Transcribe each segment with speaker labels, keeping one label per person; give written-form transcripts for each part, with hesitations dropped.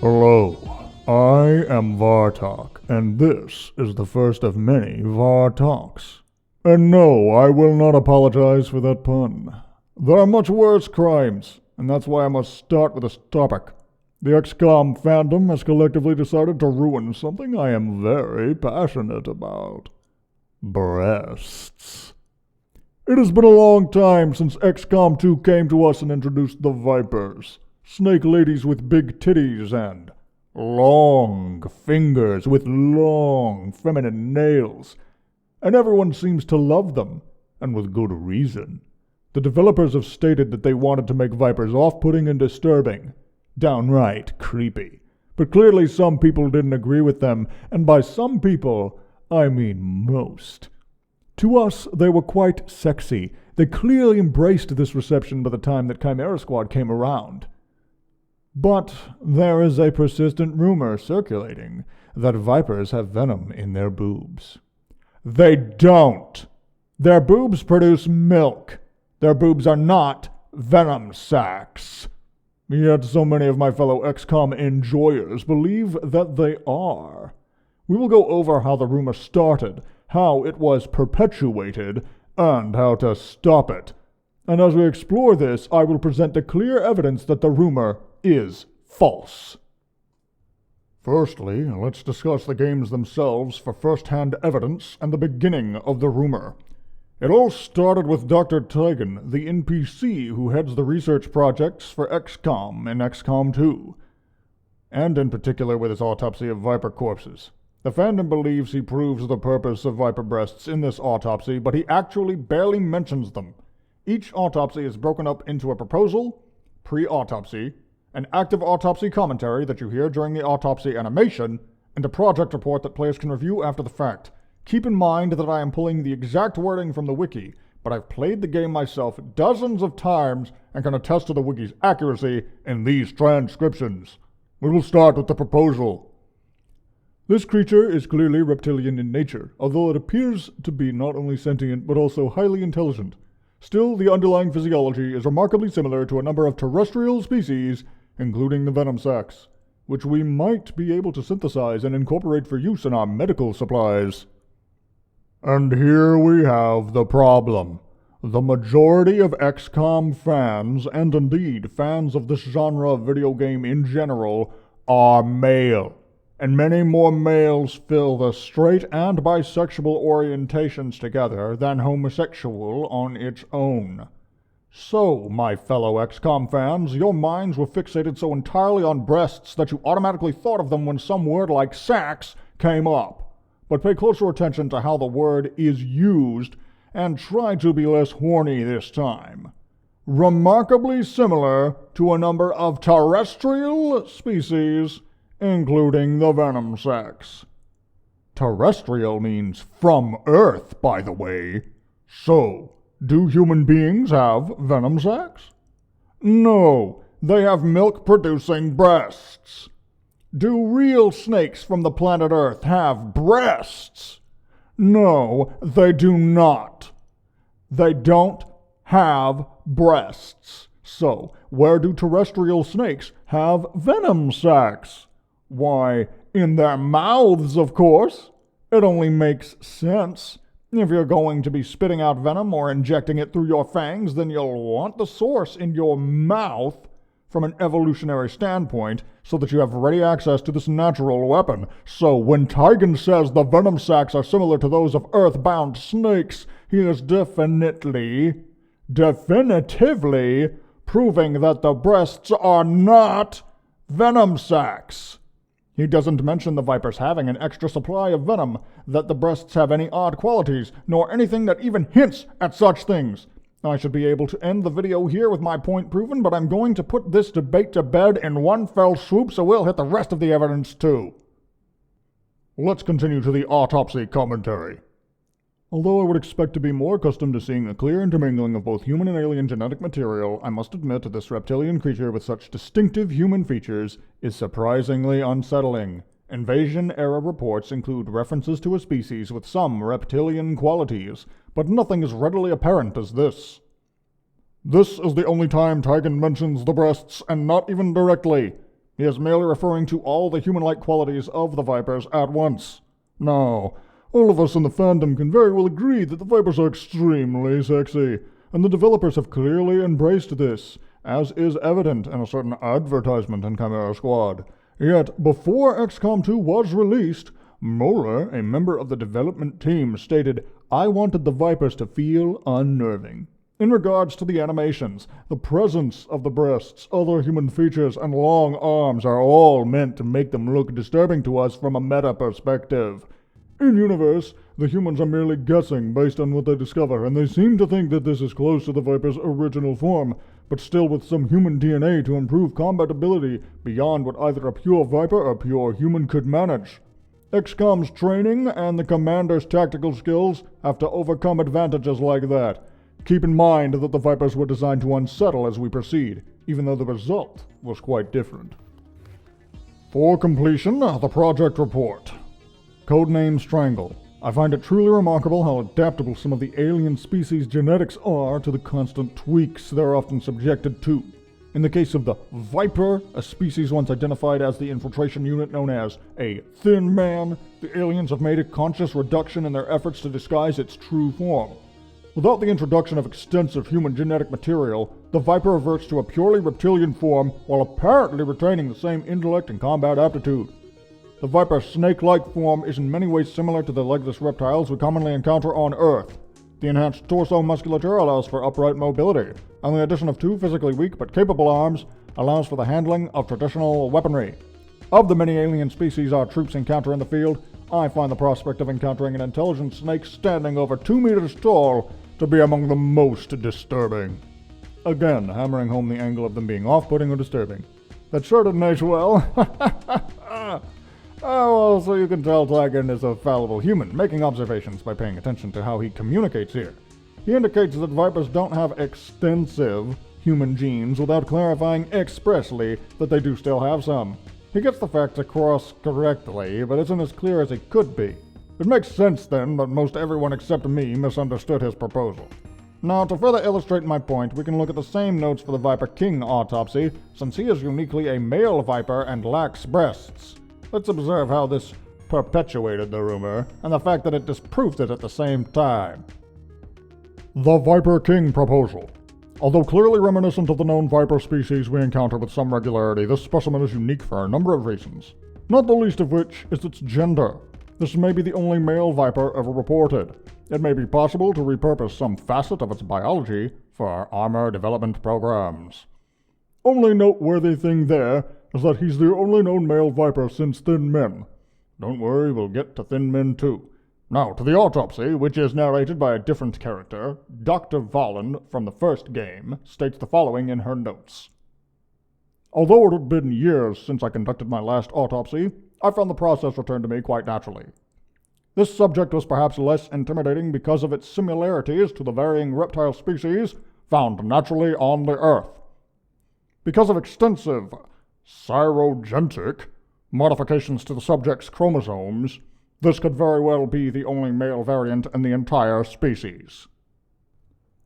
Speaker 1: Hello, I am Vaartok, and this is the first of many Vaartoks. And no, I will not apologize for that pun. There are much worse crimes, and that's why I must start with this topic. The XCOM fandom has collectively decided to ruin something I am very passionate about. Breasts. It has been a long time since XCOM 2 came to us and introduced the Vipers. Snake ladies with big titties and long fingers with long feminine nails. And everyone seems to love them, and with good reason. The developers have stated that they wanted to make Vipers off-putting and disturbing, downright creepy. But clearly some people didn't agree with them, and by some people, I mean most. To us, they were quite sexy. They clearly embraced this reception by the time that Chimera Squad came around. But there is a persistent rumor circulating that Vipers have venom in their boobs. They don't! Their boobs produce milk. Their boobs are not venom sacs. Yet so many of my fellow XCOM enjoyers believe that they are. We will go over how the rumor started, how it was perpetuated, and how to stop it. And as we explore this, I will present the clear evidence that the rumor is false. Firstly, let's discuss the games themselves for first-hand evidence and the beginning of the rumor. It all started with Dr. Tigan, the NPC who heads the research projects for XCOM and XCOM 2, and in particular with his autopsy of Viper corpses. The fandom believes he proves the purpose of Viper breasts in this autopsy, but he actually barely mentions them. Each autopsy is broken up into a proposal, pre-autopsy, an active autopsy commentary that you hear during the autopsy animation, and a project report that players can review after the fact. Keep in mind that I am pulling the exact wording from the wiki, but I've played the game myself dozens of times and can attest to the wiki's accuracy in these transcriptions. We will start with the proposal. This creature is clearly reptilian in nature, although it appears to be not only sentient but also highly intelligent. Still, the underlying physiology is remarkably similar to a number of terrestrial species, including the venom sacs, which we might be able to synthesize and incorporate for use in our medical supplies. And here we have the problem. The majority of XCOM fans, and indeed fans of this genre of video game in general, are male. And many more males fill the straight and bisexual orientations together than homosexual on its own. So, my fellow XCOM fans, your minds were fixated so entirely on breasts that you automatically thought of them when some word like sax came up. But pay closer attention to how the word is used and try to be less horny this time. Remarkably similar to a number of terrestrial species, including the venom sacs. Terrestrial means from Earth, by the way. So, do human beings have venom sacs? No, they have milk-producing breasts. Do real snakes from the planet Earth have breasts? No, they do not. They don't have breasts. So, where do terrestrial snakes have venom sacs? Why, in their mouths, of course. It only makes sense. If you're going to be spitting out venom or injecting it through your fangs, then you'll want the source in your mouth from an evolutionary standpoint so that you have ready access to this natural weapon. So when Tigan says the venom sacs are similar to those of earthbound snakes, he is definitively proving that the breasts are not venom sacs. He doesn't mention the Vipers having an extra supply of venom, that the breasts have any odd qualities, nor anything that even hints at such things. I should be able to end the video here with my point proven, but I'm going to put this debate to bed in one fell swoop, so we'll hit the rest of the evidence too. Let's continue to the autopsy commentary. Although I would expect to be more accustomed to seeing a clear intermingling of both human and alien genetic material, I must admit this reptilian creature with such distinctive human features is surprisingly unsettling. Invasion-era reports include references to a species with some reptilian qualities, but nothing as readily apparent as this. This is the only time Tigan mentions the breasts, and not even directly. He is merely referring to all the human-like qualities of the Vipers at once. Now, all of us in the fandom can very well agree that the Vipers are extremely sexy, and the developers have clearly embraced this, as is evident in a certain advertisement in Chimera Squad. Yet, before XCOM 2 was released, Moeller, a member of the development team, stated, "I wanted the Vipers to feel unnerving. In regards to the animations, the presence of the breasts, other human features, and long arms are all meant to make them look disturbing to us from a meta perspective. In-universe, the humans are merely guessing based on what they discover, and they seem to think that this is close to the Viper's original form, but still with some human DNA to improve combat ability beyond what either a pure Viper or pure human could manage. XCOM's training and the commander's tactical skills have to overcome advantages like that. Keep in mind that the Vipers were designed to unsettle as we proceed, even though the result was quite different." For completion, the project report. Codename Strangle. I find it truly remarkable how adaptable some of the alien species' genetics are to the constant tweaks they're often subjected to. In the case of the Viper, a species once identified as the infiltration unit known as a Thin Man, the aliens have made a conscious reduction in their efforts to disguise its true form. Without the introduction of extensive human genetic material, the Viper reverts to a purely reptilian form while apparently retaining the same intellect and combat aptitude. The Viper's snake-like form is in many ways similar to the legless reptiles we commonly encounter on Earth. The enhanced torso musculature allows for upright mobility, and the addition of 2 physically weak but capable arms allows for the handling of traditional weaponry. Of the many alien species our troops encounter in the field, I find the prospect of encountering an intelligent snake standing over 2 meters tall to be among the most disturbing. Again, hammering home the angle of them being off-putting or disturbing. That sure didn't age well. Oh, well, so you can tell Tygan is a fallible human, making observations by paying attention to how he communicates here. He indicates that Vipers don't have extensive human genes without clarifying expressly that they do still have some. He gets the facts across correctly, but isn't as clear as he could be. It makes sense, then, that most everyone except me misunderstood his proposal. Now, to further illustrate my point, we can look at the same notes for the Viper King autopsy, since he is uniquely a male Viper and lacks breasts. Let's observe how this perpetuated the rumor, and the fact that it disproved it at the same time. The Viper King proposal. Although clearly reminiscent of the known Viper species we encounter with some regularity, this specimen is unique for a number of reasons, not the least of which is its gender. This may be the only male Viper ever reported. It may be possible to repurpose some facet of its biology for our armor development programs. Only noteworthy thing there is that he's the only known male Viper since Thin Men. Don't worry, we'll get to Thin Men too. Now, to the autopsy, which is narrated by a different character. Dr. Valen, from the first game, states the following in her notes. Although it had been years since I conducted my last autopsy, I found the process returned to me quite naturally. This subject was perhaps less intimidating because of its similarities to the varying reptile species found naturally on the Earth. Because of extensive cyrogenetic modifications to the subject's chromosomes, this could very well be the only male variant in the entire species.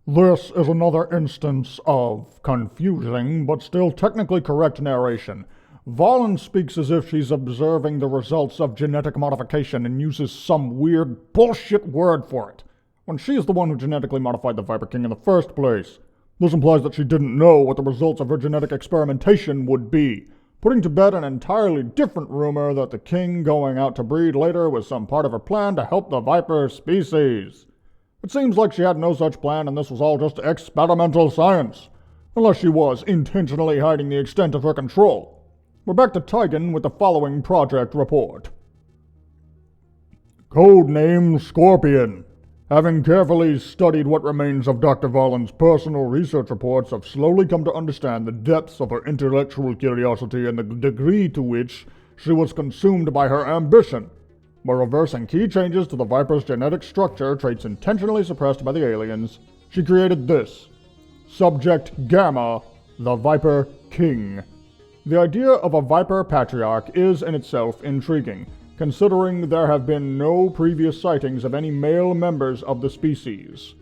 Speaker 1: This is another instance of confusing but still technically correct narration. Valen speaks as if she's observing the results of genetic modification and uses some weird bullshit word for it, when she's the one who genetically modified the Viper King in the first place. This implies that she didn't know what the results of her genetic experimentation would be, putting to bed an entirely different rumor that the king going out to breed later was some part of her plan to help the Viper species. It seems like she had no such plan and this was all just experimental science, unless she was intentionally hiding the extent of her control. We're back to Tygan with the following project report. Codename Scorpion. Having carefully studied what remains of Dr. Valen's personal research reports, I've slowly come to understand the depths of her intellectual curiosity and the degree to which she was consumed by her ambition. By reversing key changes to the Viper's genetic structure, traits intentionally suppressed by the aliens, she created this. Subject Gamma, the Viper King. The idea of a Viper Patriarch is in itself intriguing, considering there have been no previous sightings of any male members of the species.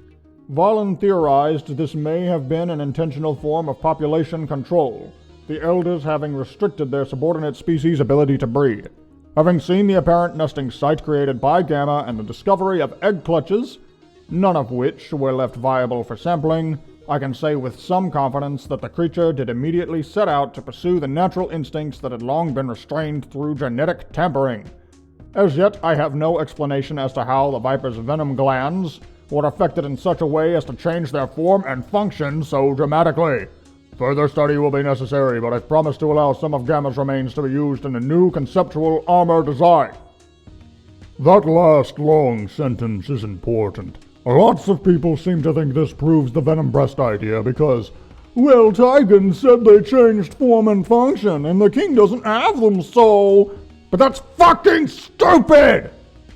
Speaker 1: Valen theorized this may have been an intentional form of population control. the elders having restricted their subordinate species' ability to breed. Having seen the apparent nesting site created by Gamma and the discovery of egg clutches, none of which were left viable for sampling, I can say with some confidence that the creature did immediately set out to pursue the natural instincts that had long been restrained through genetic tampering. As yet, I have no explanation as to how the Viper's venom glands were affected in such a way as to change their form and function so dramatically. Further study will be necessary, but I've promised to allow some of Gamma's remains to be used in a new conceptual armor design. That last long sentence is important. Lots of people seem to think this proves the Venom Breast idea because, well, Tigan said they changed form and function, and the king doesn't have them, so... But that's fucking stupid!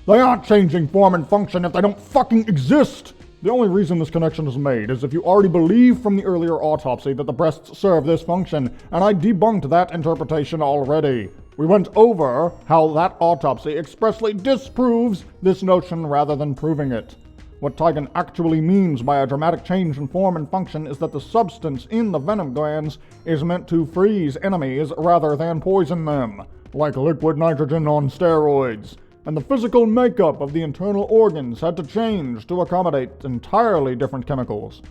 Speaker 1: They aren't changing form and function if they don't fucking exist! The only reason this connection is made is if you already believe from the earlier autopsy that the breasts serve this function, and I debunked that interpretation already. We went over how that autopsy expressly disproves this notion rather than proving it. What Tigan actually means by a dramatic change in form and function is that the substance in the venom glands is meant to freeze enemies rather than poison them, like liquid nitrogen on steroids, and the physical makeup of the internal organs had to change to accommodate entirely different chemicals.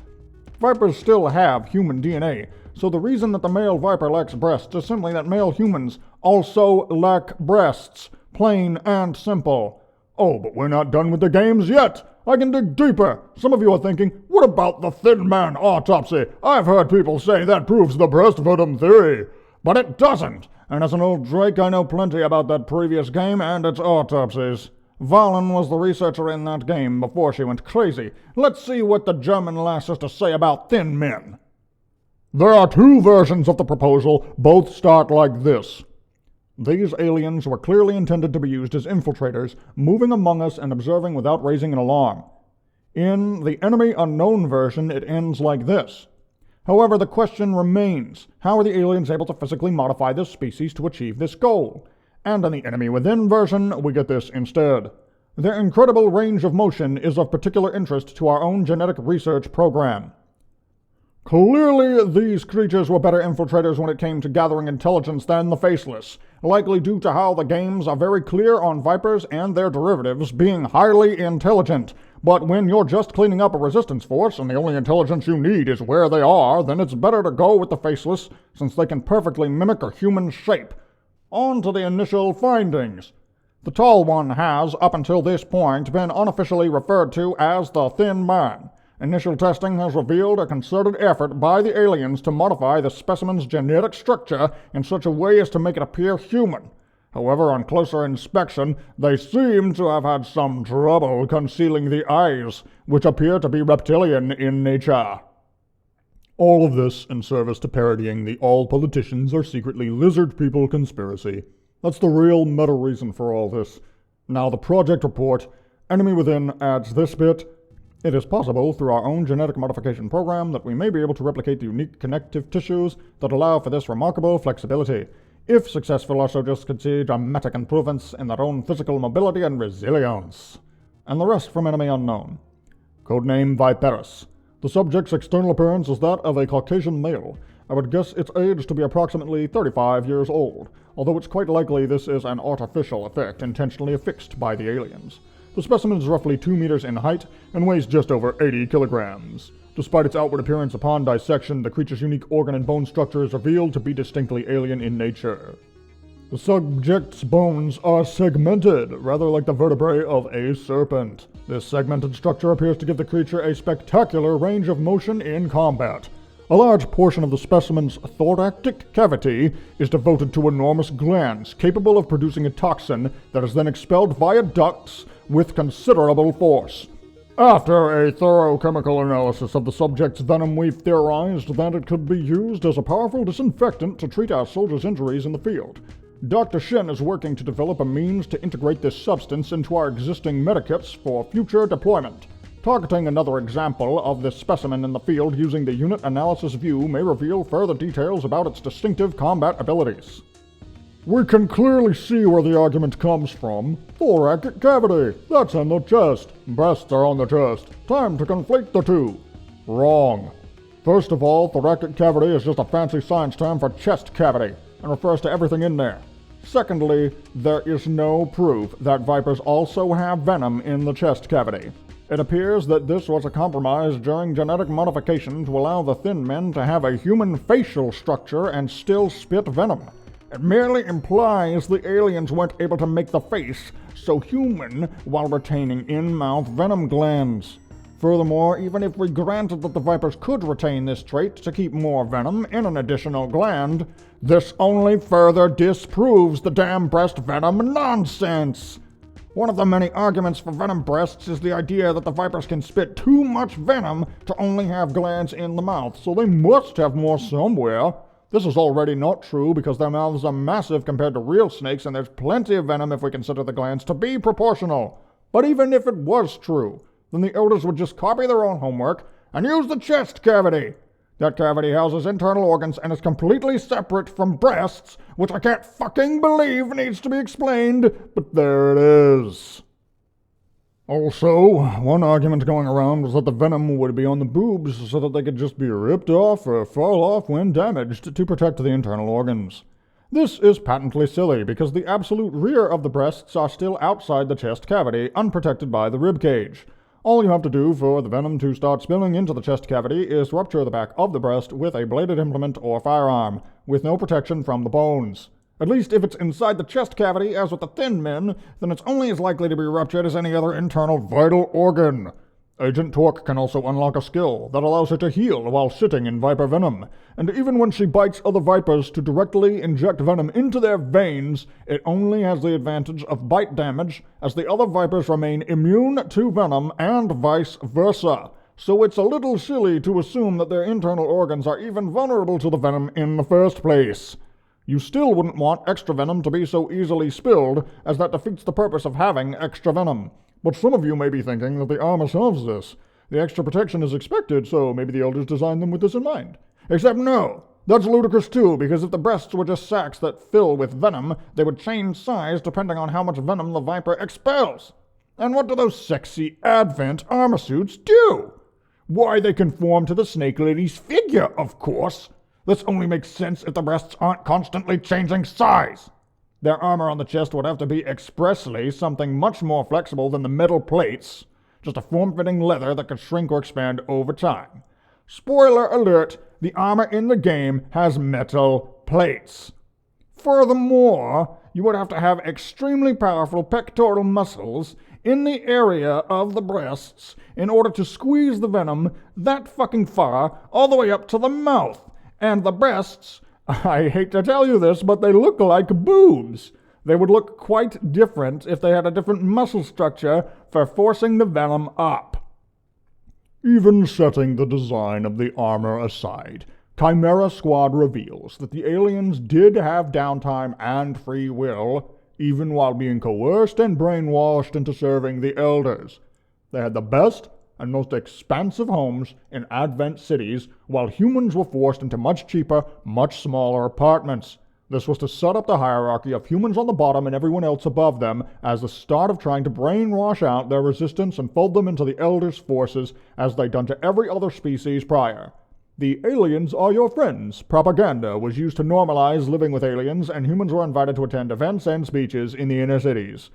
Speaker 1: Vipers still have human DNA, so the reason that the male viper lacks breasts is simply that male humans also lack breasts, plain and simple. Oh, but we're not done with the games yet! I can dig deeper. Some of you are thinking, what about the Thin Man autopsy? I've heard people say that proves the breast venom theory. But it doesn't. And as an old Drake, I know plenty about that previous game and its autopsies. Valen was the researcher in that game before she went crazy. Let's see what the German lass has to say about thin men. There are two versions of the proposal. Both start like this. These aliens were clearly intended to be used as infiltrators, moving among us and observing without raising an alarm. In the Enemy Unknown version, it ends like this. However, the question remains, how are the aliens able to physically modify this species to achieve this goal? And in the Enemy Within version, we get this instead. Their incredible range of motion is of particular interest to our own genetic research program. Clearly, these creatures were better infiltrators when it came to gathering intelligence than the Faceless, likely due to how the games are very clear on Vipers and their derivatives being highly intelligent. But when you're just cleaning up a resistance force and the only intelligence you need is where they are, then it's better to go with the Faceless, since they can perfectly mimic a human shape. On to the initial findings. The Tall One has, up until this point, been unofficially referred to as the Thin Man. Initial testing has revealed a concerted effort by the aliens to modify the specimen's genetic structure in such a way as to make it appear human. However, on closer inspection, they seem to have had some trouble concealing the eyes, which appear to be reptilian in nature. All of this in service to parodying the all politicians are secretly lizard people conspiracy. That's the real meta reason for all this. Now the project report, Enemy Within, adds this bit. It is possible, through our own genetic modification program, that we may be able to replicate the unique connective tissues that allow for this remarkable flexibility. If successful, our soldiers could see dramatic improvements in their own physical mobility and resilience. And the rest from Enemy Unknown. Codename Viperus. The subject's external appearance is that of a Caucasian male. I would guess its age to be approximately 35 years old, although it's quite likely this is an artificial effect intentionally affixed by the aliens. The specimen is roughly 2 meters in height and weighs just over 80 kilograms. Despite its outward appearance upon dissection, the creature's unique organ and bone structure is revealed to be distinctly alien in nature. The subject's bones are segmented, rather like the vertebrae of a serpent. This segmented structure appears to give the creature a spectacular range of motion in combat. A large portion of the specimen's thoracic cavity is devoted to enormous glands capable of producing a toxin that is then expelled via ducts with considerable force. After a thorough chemical analysis of the subject's venom, we've theorized that it could be used as a powerful disinfectant to treat our soldiers' injuries in the field. Dr. Shen is working to develop a means to integrate this substance into our existing medikits for future deployment. Targeting another example of this specimen in the field using the unit analysis view may reveal further details about its distinctive combat abilities. We can clearly see where the argument comes from. Thoracic cavity, that's in the chest. Breasts are on the chest. Time to conflate the two. Wrong. First of all, thoracic cavity is just a fancy science term for chest cavity, and refers to everything in there. Secondly, there is no proof that vipers also have venom in the chest cavity. It appears that this was a compromise during genetic modification to allow the thin men to have a human facial structure and still spit venom. It merely implies the aliens weren't able to make the face so human while retaining in-mouth venom glands. Furthermore, even if we granted that the vipers could retain this trait to keep more venom in an additional gland, this only further disproves the damn breast venom nonsense. One of the many arguments for venom breasts is the idea that the vipers can spit too much venom to only have glands in the mouth, so they must have more somewhere. This is already not true because their mouths are massive compared to real snakes, and there's plenty of venom if we consider the glands to be proportional. But even if it was true, then the elders would just copy their own homework and use the chest cavity. That cavity houses internal organs and is completely separate from breasts, which I can't fucking believe needs to be explained, but there it is. Also, one argument going around was that the venom would be on the boobs so that they could just be ripped off or fall off when damaged to protect the internal organs. This is patently silly because the absolute rear of the breasts are still outside the chest cavity, unprotected by the rib cage. All you have to do for the venom to start spilling into the chest cavity is rupture the back of the breast with a bladed implement or firearm, with no protection from the bones. At least if it's inside the chest cavity, as with the thin men, then it's only as likely to be ruptured as any other internal vital organ. Agent Torque can also unlock a skill that allows her to heal while sitting in viper venom, and even when she bites other vipers to directly inject venom into their veins, it only has the advantage of bite damage, as the other vipers remain immune to venom and vice versa. So it's a little silly to assume that their internal organs are even vulnerable to the venom in the first place. You still wouldn't want extra venom to be so easily spilled, as that defeats the purpose of having extra venom. But some of you may be thinking that the armor solves this. The extra protection is expected, so maybe the elders designed them with this in mind. Except no! That's ludicrous too, because if the breasts were just sacs that fill with venom, they would change size depending on how much venom the viper expels. And what do those sexy Advent armor suits do? Why, they conform to the Snake Lady's figure, of course. This only makes sense if the breasts aren't constantly changing size. Their armor on the chest would have to be expressly something much more flexible than the metal plates, just a form-fitting leather that could shrink or expand over time. Spoiler alert, the armor in the game has metal plates. Furthermore, you would have to have extremely powerful pectoral muscles in the area of the breasts in order to squeeze the venom that fucking far all the way up to the mouth. And the breasts, I hate to tell you this, but they look like boobs. They would look quite different if they had a different muscle structure for forcing the venom up. Even setting the design of the armor aside, Chimera Squad reveals that the aliens did have downtime and free will, even while being coerced and brainwashed into serving the elders. They had the best and most expansive homes in Advent cities, while humans were forced into much cheaper, much smaller apartments. This was to set up the hierarchy of humans on the bottom and everyone else above them as the start of trying to brainwash out their resistance and fold them into the elders' forces as they'd done to every other species prior. The aliens are your friends propaganda was used to normalize living with aliens, and humans were invited to attend events and speeches in the inner cities.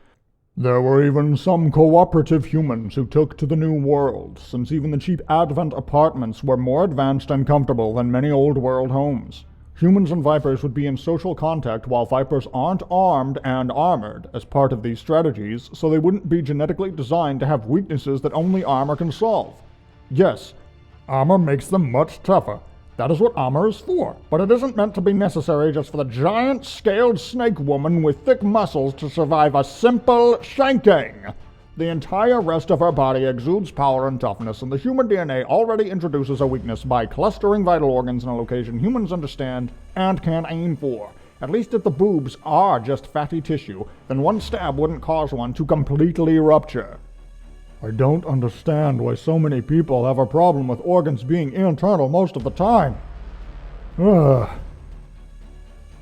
Speaker 1: There were even some cooperative humans who took to the new world, since even the cheap Advent apartments were more advanced and comfortable than many old world homes. Humans and vipers would be in social contact while vipers aren't armed and armored as part of these strategies, so they wouldn't be genetically designed to have weaknesses that only armor can solve. Yes, armor makes them much tougher. That is what armor is for, but it isn't meant to be necessary just for the giant scaled snake woman with thick muscles to survive a simple shanking. The entire rest of her body exudes power and toughness, and the human DNA already introduces a weakness by clustering vital organs in a location humans understand and can aim for. At least if the boobs are just fatty tissue, then one stab wouldn't cause one to completely rupture. I don't understand why so many people have a problem with organs being internal most of the time.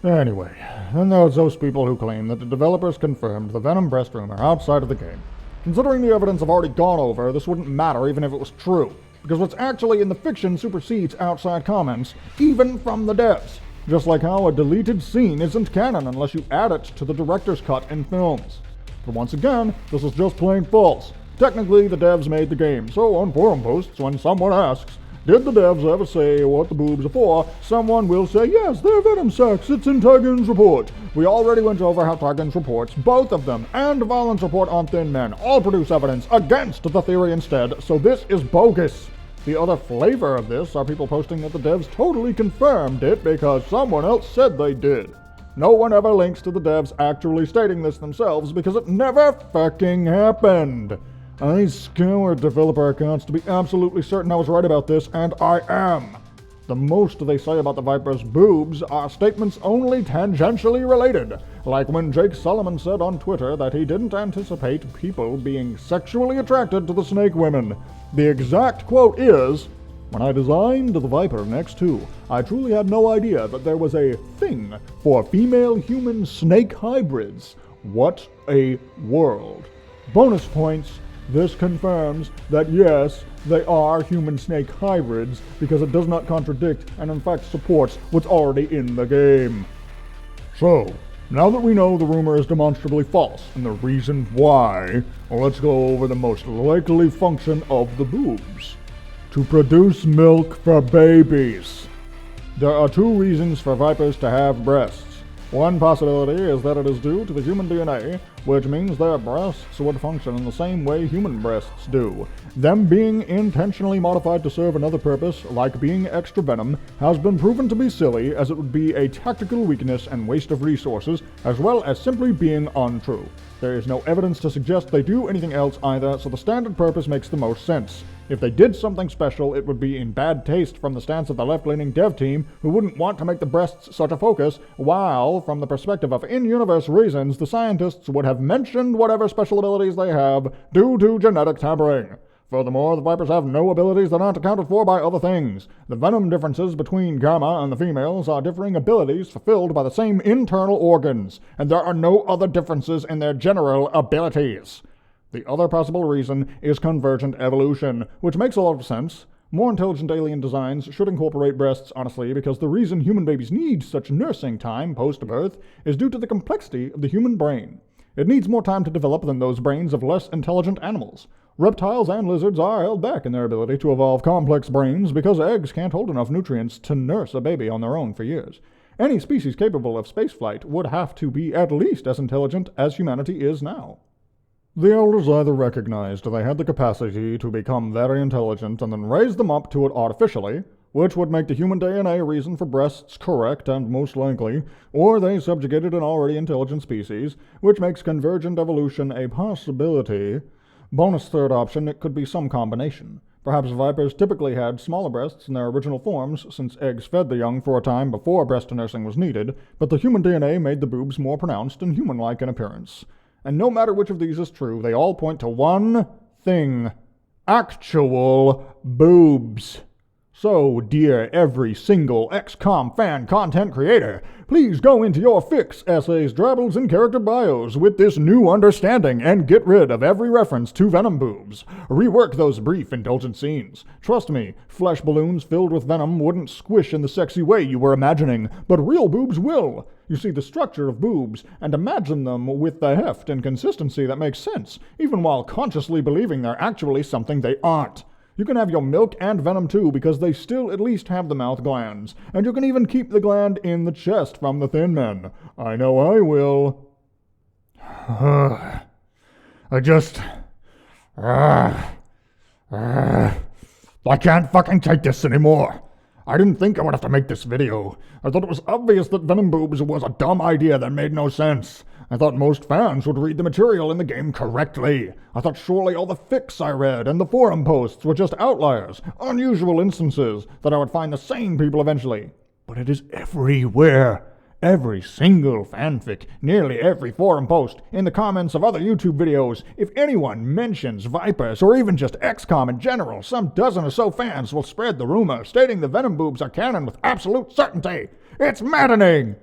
Speaker 1: Anyway, then there's those people who claim that the developers confirmed the Venom breast rumor outside of the game. Considering the evidence I've already gone over, this wouldn't matter even if it was true. because what's actually in the fiction supersedes outside comments, even from the devs. Just like how a deleted scene isn't canon unless you add it to the director's cut in films. But once again, this is just plain false. Technically, the devs made the game, so on forum posts, when someone asks, did the devs ever say what the boobs are for, someone will say, yes, they're venom sacs, it's in Tigan's report. We already went over how Tigan's reports, both of them, and the violence report on Thin Men, all produce evidence against the theory instead, so this is bogus. The other flavor of this are people posting that the devs totally confirmed it because someone else said they did. No one ever links to the devs actually stating this themselves because it never fucking happened. I scoured developer accounts to be absolutely certain I was right about this, and I am. The most they say about the Viper's boobs are statements only tangentially related, like when Jake Sullivan said on Twitter that he didn't anticipate people being sexually attracted to the snake women. The exact quote is, "When I designed the Viper in X2, I truly had no idea that there was a thing for female human snake hybrids. What a world." Bonus points. This confirms that yes, they are human snake hybrids because it does not contradict and in fact supports what's already in the game. So, now that we know the rumor is demonstrably false and the reason why, let's go over the most likely function of the boobs. To produce milk for babies. There are two reasons for vipers to have breasts. One possibility is that it is due to the human DNA, which means their breasts would function in the same way human breasts do. Them being intentionally modified to serve another purpose, like being extra venom, has been proven to be silly, as it would be a tactical weakness and waste of resources, as well as simply being untrue. There is no evidence to suggest they do anything else either, so the standard purpose makes the most sense. If they did something special, it would be in bad taste from the stance of the left-leaning dev team, who wouldn't want to make the breasts such a focus, while, from the perspective of in-universe reasons, the scientists would have mentioned whatever special abilities they have due to genetic tampering. Furthermore, the Vipers have no abilities that aren't accounted for by other things. The venom differences between Gamma and the females are differing abilities fulfilled by the same internal organs, and there are no other differences in their general abilities. The other possible reason is convergent evolution, which makes a lot of sense. More intelligent alien designs should incorporate breasts, honestly, because the reason human babies need such nursing time post-birth is due to the complexity of the human brain. It needs more time to develop than those brains of less intelligent animals. Reptiles and lizards are held back in their ability to evolve complex brains because eggs can't hold enough nutrients to nurse a baby on their own for years. Any species capable of spaceflight would have to be at least as intelligent as humanity is now. The elders either recognized they had the capacity to become very intelligent and then raised them up to it artificially, which would make the human DNA reason for breasts correct and most likely, or they subjugated an already intelligent species, which makes convergent evolution a possibility. Bonus third option, it could be some combination. Perhaps vipers typically had smaller breasts in their original forms, since eggs fed the young for a time before breast nursing was needed, but the human DNA made the boobs more pronounced and human-like in appearance. And no matter which of these is true, they all point to one thing: actual boobs. So, dear every single XCOM fan content creator, please go into your fics, essays, drabbles, and character bios with this new understanding and get rid of every reference to venom boobs. Rework those brief, indulgent scenes. Trust me, flesh balloons filled with venom wouldn't squish in the sexy way you were imagining, but real boobs will. You see the structure of boobs, and imagine them with the heft and consistency that makes sense, even while consciously believing they're actually something they aren't. You can have your milk and venom too, because they still at least have the mouth glands, and you can even keep the gland in the chest from the Thin Men. I know I will. I can't fucking take this anymore. I didn't think I would have to make this video. I thought it was obvious that venom boobs was a dumb idea that made no sense. I thought most fans would read the material in the game correctly. I thought surely all the fics I read and the forum posts were just outliers, unusual instances, that I would find the sane people eventually. But it is everywhere. Every single fanfic, nearly every forum post, in the comments of other YouTube videos, if anyone mentions Vipers or even just XCOM in general, some dozen or so fans will spread the rumor, stating the venom boobs are canon with absolute certainty. It's maddening!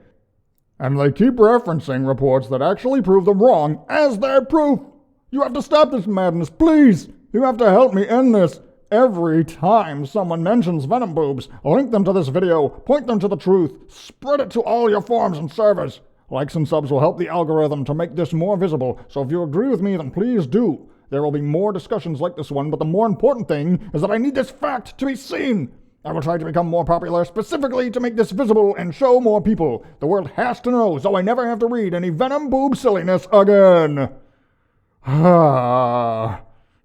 Speaker 1: And they keep referencing reports that actually prove them wrong as their proof. You have to stop this madness, please! You have to help me end this. Every time someone mentions venom boobs, link them to this video, point them to the truth, spread it to all your forums and servers. Likes and subs will help the algorithm to make this more visible, so if you agree with me, then please do. There will be more discussions like this one, but the more important thing is that I need this fact to be seen. I will try to become more popular specifically to make this visible and show more people. The world has to know, so I never have to read any venom boob silliness again.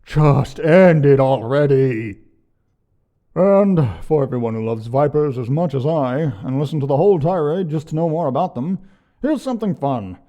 Speaker 1: Just end it already. And for everyone who loves vipers as much as I, and listened to the whole tirade just to know more about them, here's something fun.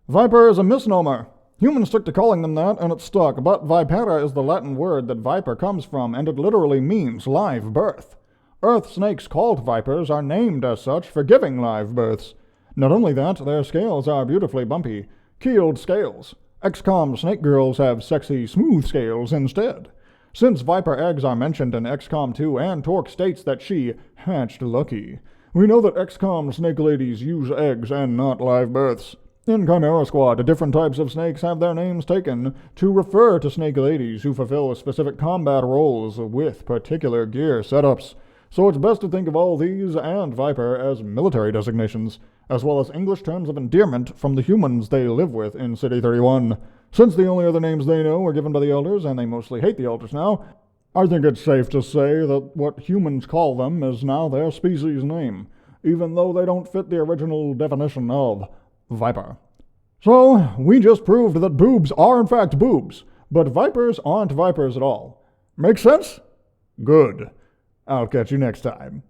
Speaker 1: Viper is a misnomer. Humans stick to calling them that, and it's stuck, but vipera is the Latin word that viper comes from, and it literally means live birth. Earth snakes called vipers are named as such for giving live births. Not only that, their scales are beautifully bumpy, keeled scales. XCOM snake girls have sexy, smooth scales instead. Since viper eggs are mentioned in XCOM 2 and Torque states that she hatched lucky, we know that XCOM snake ladies use eggs and not live births. In Chimera Squad, different types of snakes have their names taken to refer to snake ladies who fulfill specific combat roles with particular gear setups. So it's best to think of all these and Viper as military designations, as well as English terms of endearment from the humans they live with in City 31. Since the only other names they know were given by the Elders, and they mostly hate the Elders now, I think it's safe to say that what humans call them is now their species name, even though they don't fit the original definition of Viper. So, we just proved that boobs are in fact boobs, but vipers aren't vipers at all. Make sense? Good. I'll catch you next time.